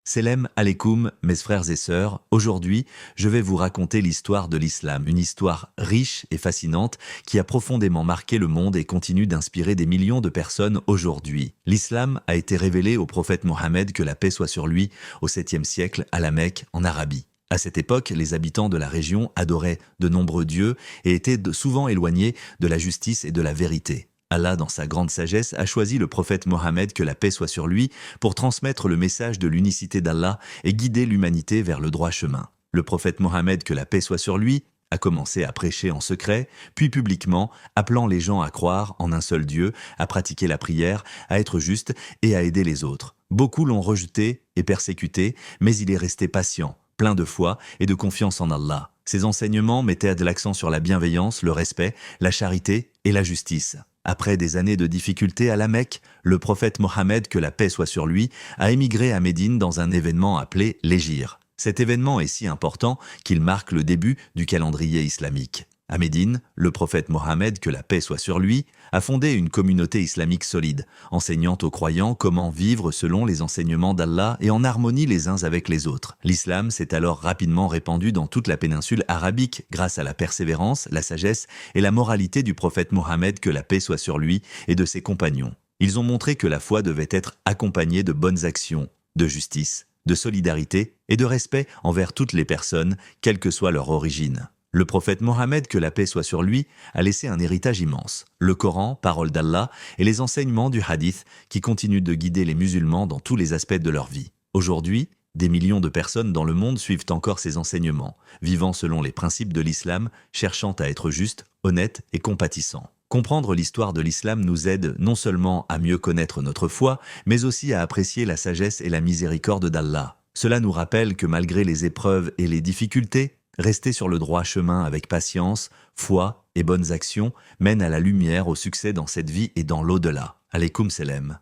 Selem alaikum, mes frères et sœurs. Aujourd'hui, je vais vous raconter l'histoire de l'islam, une histoire riche et fascinante qui a profondément marqué le monde et continue d'inspirer des millions de personnes aujourd'hui. L'islam a été révélé au prophète Mohammed, que la paix soit sur lui, au 7e siècle à la Mecque, en Arabie. À cette époque, les habitants de la région adoraient de nombreux dieux et étaient souvent éloignés de la justice et de la vérité. Allah, dans sa grande sagesse, a choisi le prophète Mohammed, que la paix soit sur lui, pour transmettre le message de l'unicité d'Allah et guider l'humanité vers le droit chemin. Le prophète Mohammed, que la paix soit sur lui, a commencé à prêcher en secret, puis publiquement, appelant les gens à croire en un seul Dieu, à pratiquer la prière, à être juste et à aider les autres. Beaucoup l'ont rejeté et persécuté, mais il est resté patient, plein de foi et de confiance en Allah. Ses enseignements mettaient de l'accent sur la bienveillance, le respect, la charité et la justice. Après des années de difficultés à la Mecque, le prophète Mohammed, que la paix soit sur lui, a émigré à Médine dans un événement appelé l'Hégire. Cet événement est si important qu'il marque le début du calendrier islamique. À Médine, le prophète Mohammed, que la paix soit sur lui, a fondé une communauté islamique solide, enseignant aux croyants comment vivre selon les enseignements d'Allah et en harmonie les uns avec les autres. L'islam s'est alors rapidement répandu dans toute la péninsule arabique grâce à la persévérance, la sagesse et la moralité du prophète Mohammed, que la paix soit sur lui, et de ses compagnons. Ils ont montré que la foi devait être accompagnée de bonnes actions, de justice, de solidarité et de respect envers toutes les personnes, quelle que soit leur origine. Le prophète Mohammed, que la paix soit sur lui, a laissé un héritage immense. Le Coran, parole d'Allah, et les enseignements du hadith qui continuent de guider les musulmans dans tous les aspects de leur vie. Aujourd'hui, des millions de personnes dans le monde suivent encore ces enseignements, vivant selon les principes de l'islam, cherchant à être justes, honnêtes et compatissants. Comprendre l'histoire de l'islam nous aide non seulement à mieux connaître notre foi, mais aussi à apprécier la sagesse et la miséricorde d'Allah. Cela nous rappelle que malgré les épreuves et les difficultés, rester sur le droit chemin avec patience, foi et bonnes actions mène à la lumière, au succès dans cette vie et dans l'au-delà. Alaykoum Selem.